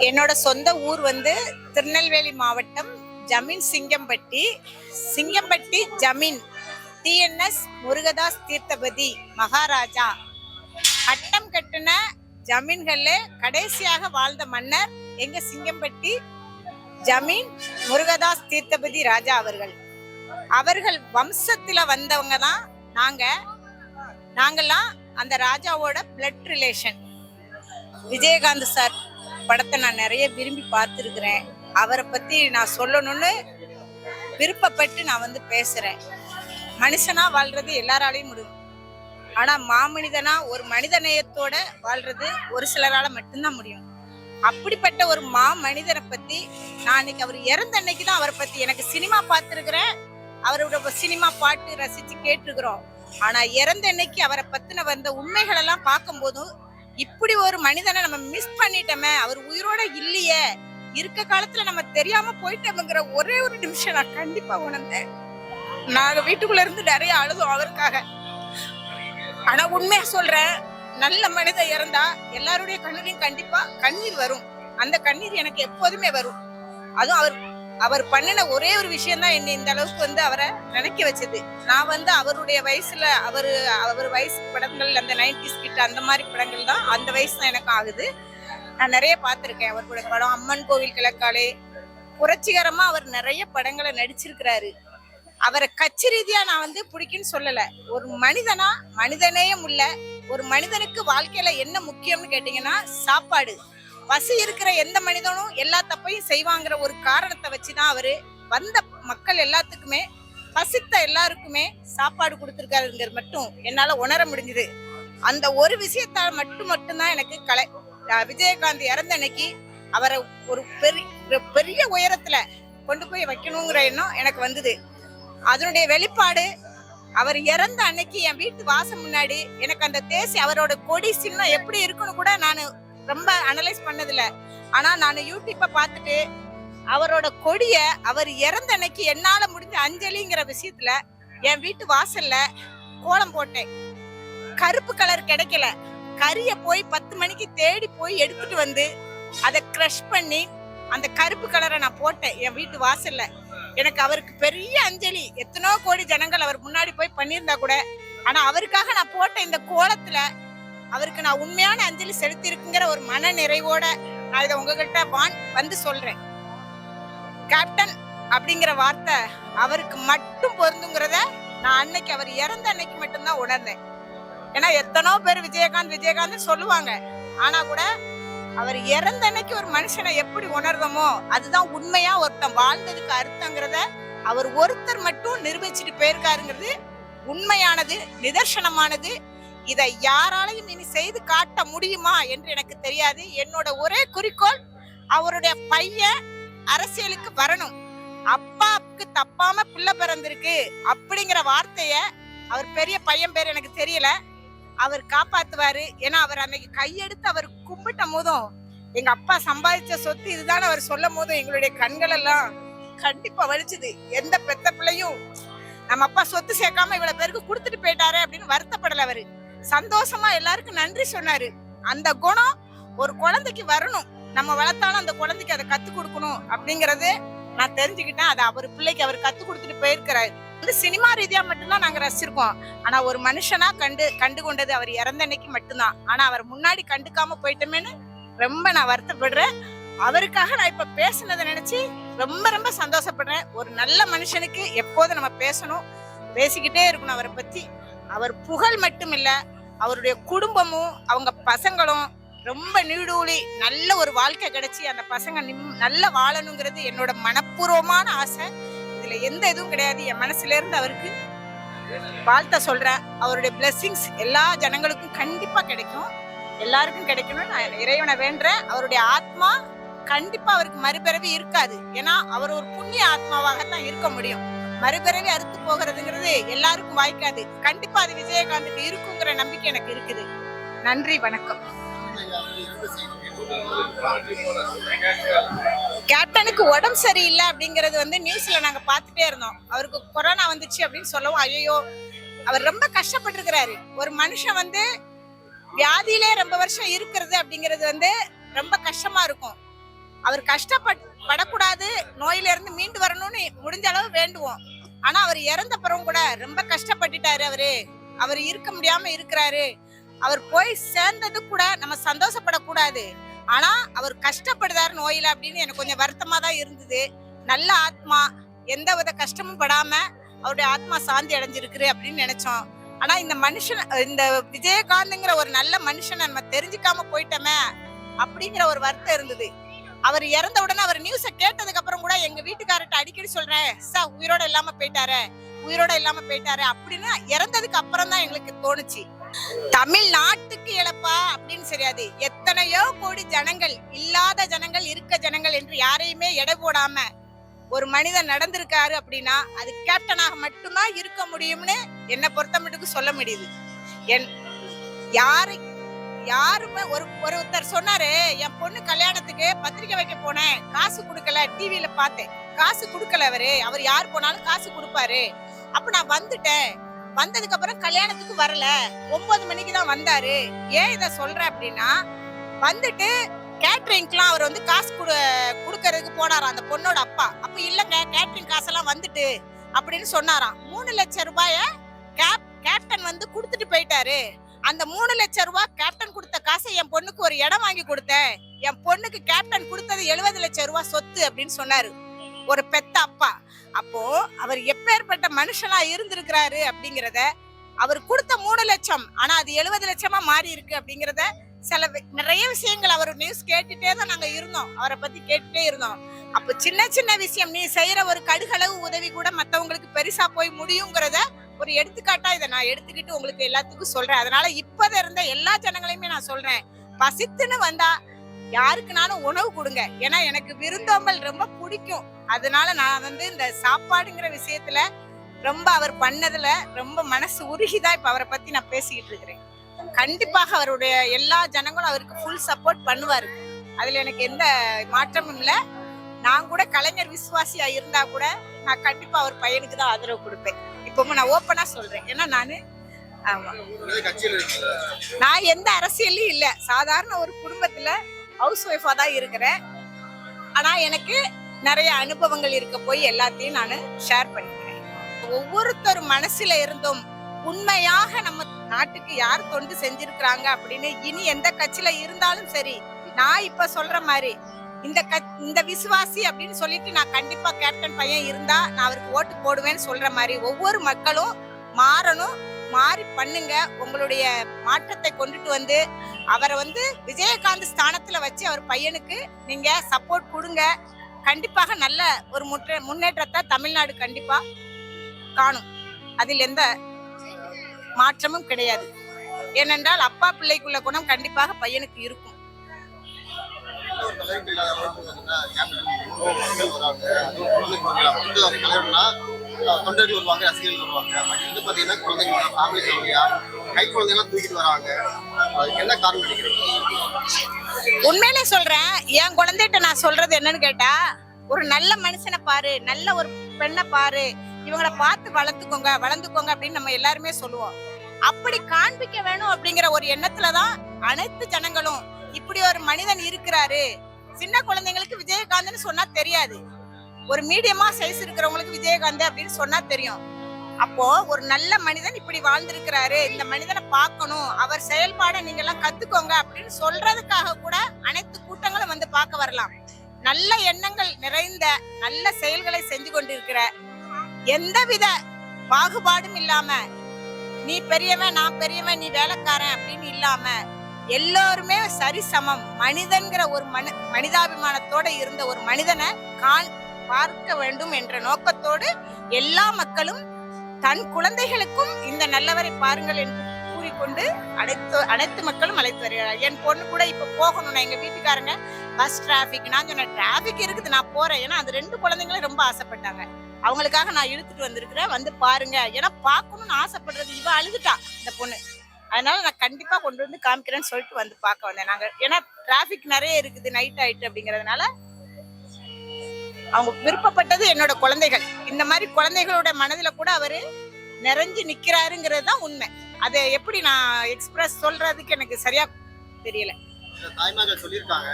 என்னோட சொந்த ஊர் வந்து திருநெல்வேலி மாவட்டம் ஜமீன் சிங்கம்பட்டி. சிங்கம்பட்டி ஜமீன் டிஎன்எஸ் முருகதாஸ் தீர்த்தபதி மகாராஜா பட்டம் கட்டின ஜமீன்கள்ல கடைசியாக வாழ்ந்த மன்னர் எங்க சிங்கம்பட்டி ஜமீன் முருகதாஸ் தீர்த்தபதி ராஜா அவர்கள் வம்சத்துல வந்தவங்க தான் நாங்கெல்லாம் அந்த ராஜாவோட பிளட் ரிலேஷன். விஜயகாந்த் சார் படத்தை நான் நிறைய விரும்பி பார்த்துருக்கிறேன். அவரை பத்தி நான் சொல்லணும்னு விருப்பப்பட்டு நான் பேசுறேன். மனுஷனா வாழ்றது எல்லாராலையும் முடியும், ஆனா மாமனிதனா ஒரு மனித நேயத்தோட வாழ்றது ஒரு சிலரால மட்டும்தான் முடியும். அப்படிப்பட்ட ஒரு மனிதனை பத்தி நான் அன்னைக்கு அவர் இறந்த அன்னைக்கு தான் அவரை பத்தி எனக்கு சினிமா பார்த்துருக்கிறேன், அவரோட சினிமா பாட்டு ரசிச்சு கேட்டிருக்கிறோம். ஆனா இறந்த அன்னைக்கு அவரை பத்தின வந்த உண்மைகள் எல்லாம் பார்க்கும் போதும் இப்படி ஒரு மனிதனை நம்ம மிஸ் பண்ணிட்டோமே, அவர் உயிரோட இல்லையே, இருக்க காலத்துல நம்ம தெரியாம போயிட்டோம்ங்கிற ஒரே ஒரு நிமிஷம் நான் கண்டிப்பா உணர்ந்தேன். நாங்க வீட்டுக்குள்ள இருந்து நிறைய அழுதும் அவருக்காக. ஆனா உண்மையா சொல்றேன், நல்ல மனிதன் இறந்தா எல்லாருடைய கண்ணிலையும் கண்டிப்பா கண்ணீர் வரும். அந்த கண்ணீர் எனக்கு எப்போதுமே வரும். அதுவும் அவர் பண்ணின ஒரே ஒரு விஷயம் தான் என்னை இந்த அளவுக்கு அவரை நினைக்க வச்சது. நான் அவருடைய வயசுல அவர் வயசு படங்கள் அந்த 90s கிட்ட அந்த மாதிரி படங்கள் தான், அந்த வயசு தான் எனக்கு ஆகுது. நான் நிறைய பார்த்திருக்கேன் அவருடைய படம். அம்மன் கோவில் கிழக்காலே புரட்சிகரமா அவர் நிறைய படங்களை நடிச்சிருக்கிறாரு. அவரை கட்சி ரீதியா நான் பிடிக்குன்னு சொல்லல. ஒரு மனிதநேயம் உள்ள ஒரு மனிதனுக்கு வாழ்க்கையில என்ன முக்கியம்னு கேட்டீங்கன்னா சாப்பாடு. பசி இருக்கிற எந்த மனிதனும் எல்லா தப்பையும் செய்வாங்கிற ஒரு காரணத்தை வச்சுதான் அவரு வந்த மக்கள் எல்லாத்துக்குமே, பசித்த எல்லாருக்குமே சாப்பாடு கொடுத்திருக்காருங்கிறது மட்டும் என்னால உணர முடிஞ்சது. அந்த ஒரு விஷயத்தால் மட்டும்தான் எனக்கு விஜயகாந்த் இறந்த அன்னைக்கு அவரை ஒரு பெரிய உயரத்துல கொண்டு போய் வைக்கணுங்கிற எண்ணம் எனக்கு வந்தது. அதனுடைய வெளிப்பாடு அவர் இறந்த அன்னைக்கு என் வீட்டு வாசம் முன்னாடி எனக்கு அந்த தேசிய அவரோட கொடி சின்னம் எப்படி இருக்குன்னு கூட நான் ரொம்ப அனலைஸ் பண்ணதில்ல. ஆனா நான் யூடியூப்பை பார்த்துட்டு அவரோட கொடிய அவர் இறந்த அன்னைக்கு என்னால முடிஞ்ச அஞ்சலிங்கிற விஷயத்துல என் வீட்டு வாசல்ல கோலம் போட்டேன். கருப்பு கலர் கிடைக்கல, கரிய போய் 10 மணிக்கு தேடி போய் எடுத்துட்டு வந்து அதை கிரஷ் பண்ணி அந்த கருப்பு கலரை நான் போட்டேன் என் வீட்டு வாசல்ல. எனக்கு அவருக்கு பெரிய அஞ்சலி. எத்தனோ கோடி ஜனங்கள் அவர் முன்னாடி போய் பண்ணியிருந்தா கூட, ஆனா அவருக்காக நான் போட்ட இந்த கோலத்துல அவருக்கு நான் உண்மையான அஞ்சலி செலுத்தி இருக்குங்கிற ஒரு மன நிறைவோட நான் இதை உங்ககிட்ட சொல்றேன். கேப்டன் அப்படிங்கிற வார்த்தை அவருக்கு மட்டும் பொருந்துங்கிறத நான் அன்னைக்கு அவர் இறந்த அன்னைக்கு மட்டும்தான் உணர்ந்தேன். ஏன்னா எத்தனோ பேர் விஜயகாந்த் சொல்லுவாங்க, ஆனா கூட அவர் இறந்த அன்னைக்கு ஒரு மனுஷனை எப்படி உணர்ந்தோமோ அதுதான் உண்மையா ஒருத்தன் வாழ்ந்ததுக்கு அர்த்தங்கிறத அவர் ஒருத்தர் மட்டும் நிரூபிச்சுட்டு போயிருக்காருங்கிறது உண்மையானது, நிதர்சனமானது. இதை யாராலையும் இனி செய்து காட்ட முடியுமா என்று எனக்கு தெரியாது. என்னோட ஒரே குறிக்கோள் அவருடைய பையன் அரசியலுக்கு வரணும். அப்பாவுக்கு தப்பாம பிள்ளை பிறந்திருக்கு அப்படிங்கிற வார்த்தைய அவர் பெரிய பையன் பேர் எனக்கு தெரியல, அவர் காப்பாத்துவாரு. ஏன்னா அவர் அன்னைக்கு கையெடுத்து அவர் கும்பிட்ட போதும் எங்க அப்பா சம்பாதிச்ச சொத்து இதுதான் அவர் சொல்லும் போதும் எங்களுடைய கண்கள் எல்லாம் கண்டிப்பா வலிச்சுது. எந்த பெத்த பிள்ளையும் நம்ம அப்பா சொத்து சேர்க்காம இவ்வளவு பேருக்கு கொடுத்துட்டு போயிட்டாரு அப்படின்னு வருத்தப்படல. அவரு சந்தோஷமா எல்லாருக்கும் நன்றி சொன்னாரு. அந்த குணம் ஒரு குழந்தைக்கு வரணும். நம்ம வளர்த்தாலும் அந்த குழந்தைக்கு அதை கத்து கொடுக்கணும் அப்படிங்கறது நான் தெரிஞ்சுக்கிட்டேன். அதை அவர் பிள்ளைக்கு அவர் கத்து கொடுத்துட்டு போயிருக்கிறாரு. சினிமா ரீதியா மட்டும்தான் நாங்க ரசிச்சிருக்கோம். ஆனா ஒரு மனுஷனா கண்டு கொண்டது அவர் இறந்த அன்னைக்கு மட்டும்தான். ஆனா அவர் முன்னாடி கண்டுக்காம போயிட்டோமேன்னு ரொம்ப நான் வருத்தப்படுறேன். அவருக்காக நான் இப்ப பேசுனதை நினைச்சு ரொம்ப ரொம்ப சந்தோஷப்படுறேன். ஒரு நல்ல மனுஷனுக்கு எப்போதும் நம்ம பேசணும், பேசிக்கிட்டே இருக்கணும் அவரை பத்தி. அவர் புகழ் மட்டும் இல்ல, அவருடைய குடும்பமும் அவங்க பசங்களும் ரொம்ப நீடூழி நல்ல ஒரு வாழ்க்கை கிடைச்சி அந்த பசங்க நல்ல வாழணுங்கிறது என்னோட மனப்பூர்வமான ஆசை. இதுல எந்த இதுவும் கிடையாது. என் மனசுல இருந்து அவருக்கு வாழ்த்த சொல்றேன். அவருடைய பிளெஸிங்ஸ் எல்லா ஜனங்களுக்கும் கண்டிப்பா கிடைக்கும், எல்லாருக்கும் கிடைக்கணும்னு நான் இறைவனை வேண்டுறேன். அவருடைய ஆத்மா கண்டிப்பா அவருக்கு மறுபிறவி இருக்காது. ஏன்னா அவர் ஒரு புண்ணிய ஆத்மாவாகத்தான் இருக்க முடியும். மறுபிறவி அறுத்து போகிறதுங்கிறது எல்லாருக்கும் வாய்க்காது. கண்டிப்பா அது விஜயகாந்துக்கு இருக்குங்கிற நம்பிக்கை எனக்கு இருக்குது. நன்றி, வணக்கம். கேப்டனுக்கு உடம்பு சரியில்லை அப்படிங்கறது நியூஸ்ல நாங்க பாத்துட்டே இருந்தோம். அவருக்கு கொரோனா வந்துச்சு அப்படின்னு சொல்லவும் ஐயோ அவர் ரொம்ப கஷ்டப்பட்டு இருக்கிறாரு. ஒரு மனுஷன் வியாதியிலே ரொம்ப வருஷம் இருக்கிறது அப்படிங்கிறது ரொம்ப கஷ்டமா இருக்கும். அவர் கஷ்டப்படக்கூடாது, நோயில இருந்து மீண்டு வரணும்னு முடிஞ்ச அளவு வேண்டுவோம். ஆனா அவர் இறந்த பிறகு கூட ரொம்ப கஷ்டப்பட்டுட்டாரு. அவர் இருக்க முடியாம இருக்கிறாரு. அவர் போய் சேர்ந்தது கூட நம்ம சந்தோஷப்படக்கூடாது. ஆனா அவர் கஷ்டப்படுறாரு நோயில அப்படின்னு எனக்கு கொஞ்சம் வருத்தமா தான் இருந்தது. நல்ல ஆத்மா, எந்த வித கஷ்டமும் படாம அவருடைய ஆத்மா சாந்தி அடைஞ்சிருக்கு அப்படின்னு நினைச்சோம். ஆனா இந்த விஜயகாந்த்ங்கிற ஒரு நல்ல மனுஷனை நம்ம தெரிஞ்சுக்காம போயிட்டோமே அப்படிங்கிற ஒரு வருத்தம் இருந்தது. அவர் இறந்த உடனே அவர் நியூஸ கேட்டதுக்கு அப்புறம் கூட எங்க வீட்டுக்காரர்கிட்ட அடிக்கடி சொல்றேன், சார் உயிரோட இல்லாம போயிட்டாரு அப்படின்னு இறந்ததுக்கு அப்புறம் தான் எங்களுக்கு தோணுச்சு. தமிழ்நாட்டுக்கு இழப்பா அப்படின்னு சரியாது. எத்தனையோ கோடி ஜனங்கள், இல்லாத ஜனங்கள், இருக்க ஜனங்கள் என்று யாரையுமே எடை போடாம ஒரு மனிதன் நடந்திருக்காரு அப்படின்னா அது கேப்டனாக மட்டும்தான் இருக்க முடியும்னு என்னை பொறுத்த மட்டும் சொல்ல முடியுது. யாருமே ஒருத்தர் சொன்னாரு, என் பொண்ணு கல்யாணத்துக்கு பத்திரிக்கை வைக்க போனேன், காசு கொடுக்கல, டிவியில பார்த்தேன், காசு கொடுக்கல. அவர் யார் போனாலும் காசு கொடுப்பாரு. அப்ப நான் வந்துட்டேன், வந்ததுக்கு அப்புறம் கல்யாணத்துக்கு வரல, 9 மணிக்கு தான் வந்தாரு. ஏன் இத சொல்றேன் அப்படின்னா, வந்துட்டு கேட்டரிங்க்குலாம் அவர் காசு கொடுக்கறதுக்கு போனாராம் அந்த பொண்ணோட அப்பா. அப்ப இல்லங்க, கேட்டரிங் காசெல்லாம் வந்துட்டு அப்படின்னு சொன்னாராம். 3 லட்சம் ரூபாய கேப்டன் கொடுத்துட்டு போயிட்டாரு. அந்த 3 லட்சம் ரூபாய் கேப்டன் கொடுத்த காசை என் பொண்ணுக்கு ஒரு இடம் வாங்கி கொடுத்தேன், என் பொண்ணுக்கு கேப்டன் கொடுத்தது 70 லட்சம் ரூபாய் சொத்து அப்படின்னு சொன்னாரு ஒரு பெத்த அப்பா. அப்போ அவர் எப்பேற்பட்ட மனுஷனா இருந்திருக்கிறாரு அப்படிங்கறத, அவர் கொடுத்த 3 லட்சம் ஆனா அது 70 லட்சமா மாறி இருக்கு அப்படிங்கறத, நிறைய விஷயங்கள் அவர் நியூஸ் கேட்டுட்டே தான் நாங்க இருந்தோம், அவரை பத்தி கேட்டுட்டே இருந்தோம். அப்ப சின்ன சின்ன விஷயம், நீ செய்யற ஒரு கடுகளவு உதவி கூட மத்தவங்களுக்கு பெருசா போய் முடியுங்கிறத ஒரு எடுத்துக்காட்டா இதை நான் எடுத்துக்கிட்டு உங்களுக்கு எல்லாத்துக்கும் சொல்றேன். அதனால இப்பத இருந்த எல்லா ஜனங்களையுமே நான் சொல்றேன், பசித்துன்னு வந்தா யாருக்குனாலும் உணவு கொடுங்க. ஏன்னா எனக்கு விருந்தோம்பல் ரொம்ப பிடிக்கும். அதனால நான் இந்த சாப்பாடுங்கிற விஷயத்துல ரொம்ப அவர் பண்ணதுல ரொம்ப மனசு உருகிதான் இப்ப அவரை பத்தி நான் பேசிக்கிட்டு இருக்கிறேன். கண்டிப்பாக அவருடைய எல்லா ஜனங்களும் அவருக்கு ஃபுல் சப்போர்ட் பண்ணுவாரு. அதுல எனக்கு எந்த மாற்றமும் இல்ல. நான் கூட கலைஞர் விசுவாசியா இருந்தா கூட நான் கண்டிப்பா அவர் பையனுக்கு தான் ஆதரவு கொடுப்பேன். இப்பவும் நான் ஓப்பனா சொல்றேன். ஏன்னா நான் எந்த அரசியலும் இல்ல, சாதாரண ஒரு குடும்பத்துல ஹவுஸ் ஒய்ஃபா தான் இருக்கிறேன். ஆனா எனக்கு நிறைய அனுபவங்கள் இருக்க போய் எல்லாத்தையும் நான் ஷேர் பண்ணிக்கிறேன். ஒவ்வொருத்தர் மனசுல இருந்தும் உண்மையாக நம்ம நாட்டுக்கு யார் தொண்டு செஞ்சிருக்கிறாங்க அப்படின்னு இனி எந்த கட்சியில இருந்தாலும் சரி, நான் இப்ப சொல்ற மாதிரி இந்த விசுவாசி அப்படின்னு சொல்லிட்டு நான் கண்டிப்பா கேப்டன் பையன் இருந்தா நான் அவருக்கு ஓட்டு போடுவேன்னு சொல்ற மாதிரி ஒவ்வொரு மக்களும் மாறணும். மாறி பண்ணுங்க, உங்களுடைய மாற்றத்தை கொண்டுட்டு அவரை விஜயகாந்த் ஸ்தானத்துல வச்சு அவர் பையனுக்கு நீங்க சப்போர்ட் கொடுங்க. கண்டிப்பாக நல்ல ஒரு முன்னேற்றத்தை தமிழ்நாடு கண்டிப்பா காணும். அதில் எந்த மாற்றமும் கிடையாது. ஏனென்றால் அப்பா பிள்ளைக்குள்ள குணம் கண்டிப்பாக பையனுக்கு இருக்கும். தொண்டர்கள் வருவாங்க, ரசிகர்கள் வருவாங்க. பட் பாத்தீங்கன்னா குழந்தைங்க ஃபேமிலி ஃபேமிலியா கை குழந்தைங்களாம் தூக்கிட்டு வராங்க. என்ன காரணம் நினைக்கிறீங்க? உண்மையிலே சொல்றேன், என் குழந்தைகிட்ட நான் சொல்றது என்னன்னு கேட்டா, ஒரு நல்ல மனுஷனை பாரு, நல்ல ஒரு பெண்ணை பாரு, இவங்களை பார்த்து வளர்ந்துக்கோங்க அப்படின்னு நம்ம எல்லாருமே சொல்லுவோம். அப்படி காண்பிக்க வேணும் அப்படிங்கிற ஒரு எண்ணத்துலதான் அனைத்து ஜனங்களும் இப்படி ஒரு மனிதன் இருக்கிறாரு. சின்ன குழந்தைங்களுக்கு விஜயகாந்த்னு சொன்னா தெரியாது, ஒரு மீடியமா சைஸ் இருக்கிறவங்களுக்கு விஜயகாந்த் அப்படின்னு சொன்னா தெரியும். அப்போ ஒரு நல்ல மனிதன் இப்படி வாழ்ந்திருக்கிறாரு, இந்த மனிதனை பார்க்கணும், அவர் செயல்பாடை நீங்க எல்லாம் கத்துக்கோங்க அப்படின்னு சொல்றதுக்காக கூட அனைத்து கூட்டங்களும் பார்க்க வரலாம். நல்ல எண்ணங்கள் நிறைந்த நல்ல செயல்களை செஞ்சு கொண்டிருக்கிற, எந்தவித பாகுபாடும் இல்லாம, நீ பெரியவன் நான் பெரியவன் நீ வேலைக்காரன் அப்படின்னு இல்லாம எல்லோருமே சரிசமம், மனிதன்கிற ஒரு மனிதாபிமானத்தோட இருந்த ஒரு மனிதனை பார்க்க வேண்டும் என்ற நோக்கத்தோடு எல்லா மக்களும் தன் குழந்தைகளுக்கும் இந்த நல்லவரை பாருங்கள் என்று கூறிக்கொண்டு அனைத்து மக்களும் அழைத்து வருகிறார். என் பொண்ணு கூட இப்ப போகணும், எங்க வீட்டுக்காரங்க பஸ் டிராபிக், நான் சொன்ன டிராபிக் இருக்குது நான் போறேன், ஏன்னா அந்த 2 குழந்தைங்களும் ரொம்ப ஆசைப்பட்டாங்க, அவங்களுக்காக நான் இழுத்துட்டு வந்திருக்கிறேன், பாருங்க. ஏன்னா பார்க்கணும்னு ஆசைப்படுறது, இவ அழுதுட்டா இந்த பொண்ணு, அதனால நான் கண்டிப்பா கொண்டு காமிக்கிறேன்னு சொல்லிட்டு பார்க்க வந்தேன் நாங்க. ஏன்னா டிராபிக் நிறைய இருக்குது, நைட் ஆயிட்டு அப்படிங்கறதுனால அவங்க விருப்பப்பட்டது என்னோட குழந்தைகள். இந்த மாதிரி குழந்தைகளோட மனதில கூட அவரு நிறைஞ்சு நிக்கிறாருங்கிறது தான் உண்மை. அதை எப்படி நான் எக்ஸ்பிரஸ் சொல்றதுக்கு எனக்கு சரியா தெரியல. சில தாய்மார்கள் சொல்லியிருக்காங்க,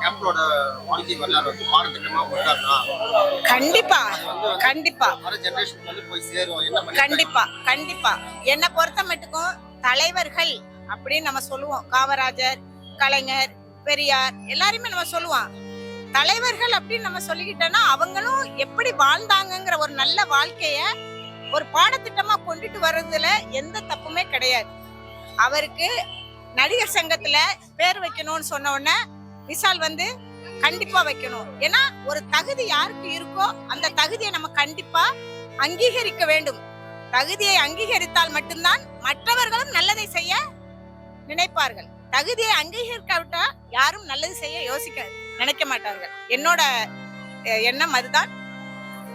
கேப்டனோட வாழ்க்கை வரலாறு வந்து பாடத்திட்டமா கொண்டாடுறா. கண்டிப்பா அது வந்து கண்டிப்பா வர ஜெனரேஷனுக்கு வந்து போய் சேரும். என்ன பண்ணி கண்டிப்பா கண்டிப்பா என்னை பொறுத்த மட்டுக்கும் தலைவர்கள் அப்படின்னு நம்ம சொல்லுவோம். காமராஜர், கலைஞர், பெரியார் எல்லாருமே நம்ம சொல்லுவோம். தலைவர்கள் அப்படின்னு நம்ம சொல்லிக்கிட்டோம்னா அவங்களும் எப்படி வாழ்ந்தாங்கங்கிற ஒரு நல்ல வாழ்க்கைய ஒரு பாடத்திட்டமா கொண்டுட்டு வர்றதுல எந்த தப்புமே கிடையாது. அவருக்கு நடிகர் சங்கத்துல பேர் வைக்கணும்னு சொன்ன உடனே விஷால் வந்து கண்டிப்பா வைக்கணும். ஏன்னா ஒரு தகுதி யாருக்கு இருக்கோ அந்த தகுதியை நம்ம கண்டிப்பா அங்கீகரிக்க வேண்டும். தகுதியை அங்கீகரித்தால் மட்டும்தான் மற்றவர்களும் நல்லதை செய்ய நினைப்பார்கள். தகுதியை அங்கீகரிக்காவிட்டா யாரும் நல்லது செய்ய நினைக்க மாட்டார்கள். என்னோட எண்ணம் அதுதான்.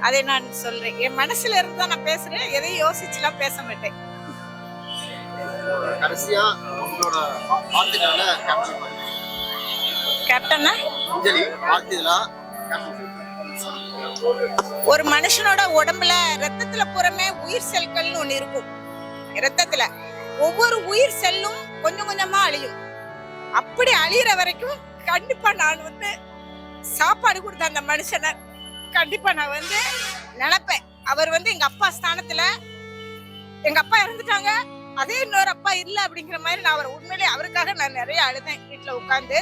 அதை நான் சொல்றேன். என் மனசுல இருந்து தான் நான் பேசுறேன். எதையும் யோசிச்சுலாம் பேச மாட்டேன். கடைசியா உங்களோட வாழ்த்துக்களை கேப்டன்னா அஞ்சலி வாழ்த்துதலா ஒரு மனுஷனோட உடம்புல ரத்தத்துல புறமே உயிர் செல்கள்னு ஒண்ணு இருக்கும். ரத்தத்துல ஒவ்வொரு உயிர் செல்லும் கொஞ்சம் கொஞ்சமா அழியும். அப்படி அழியிற வரைக்கும் கண்டிப்பா நான் வந்து சாப்பாடு கொடுத்த அந்த மனுஷனை கண்டிப்பா நான் வந்து நினைப்பேன். அவர் வந்து எங்க அப்பா ஸ்தானத்துல, எங்க அப்பா இறந்துட்டாங்க, அதே இன்னொரு அப்பா இல்ல அப்படிங்கிற மாதிரி நான் அவர் உண்மையிலே அவருக்காக நான் நிறைய அழுதேன் வீட்டுல உட்கார்ந்து.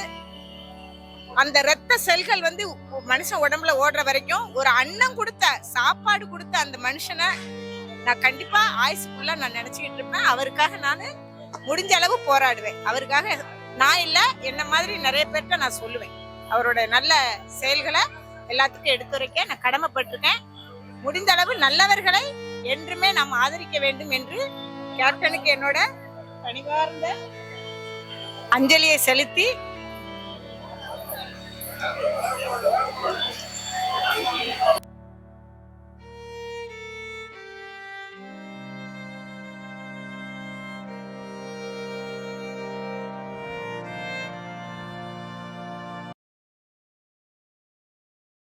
அந்த ரத்த செல்கள் வந்து மனுஷன் உடம்புல ஓடுற வரைக்கும் ஒரு அன்னம் கொடுத்த சாப்பாடு கொடுத்த அந்த மனுஷனை நான் கண்டிப்பா ஆயுசுக்குள்ள நான் நினைச்சுக்கிட்டு இருப்பேன். அவருக்காக நான் முடிஞ்ச அளவு போராடுவேன். அவருக்காக நான் இல்ல, என்ன மாதிரி நிறைய பேர்கிட்ட நான் சொல்லுவேன். அவரோட நல்ல செயல்களை எல்லாத்துக்கும் எடுத்துரைக்க நான் கடமைப்பட்டிருக்கேன். முடிந்த அளவு நல்லவர்களை என்றுமே நாம் ஆதரிக்க வேண்டும் என்று கேப்டனுக்கு என்னோட பணிவார்ந்த அஞ்சலியை செலுத்தி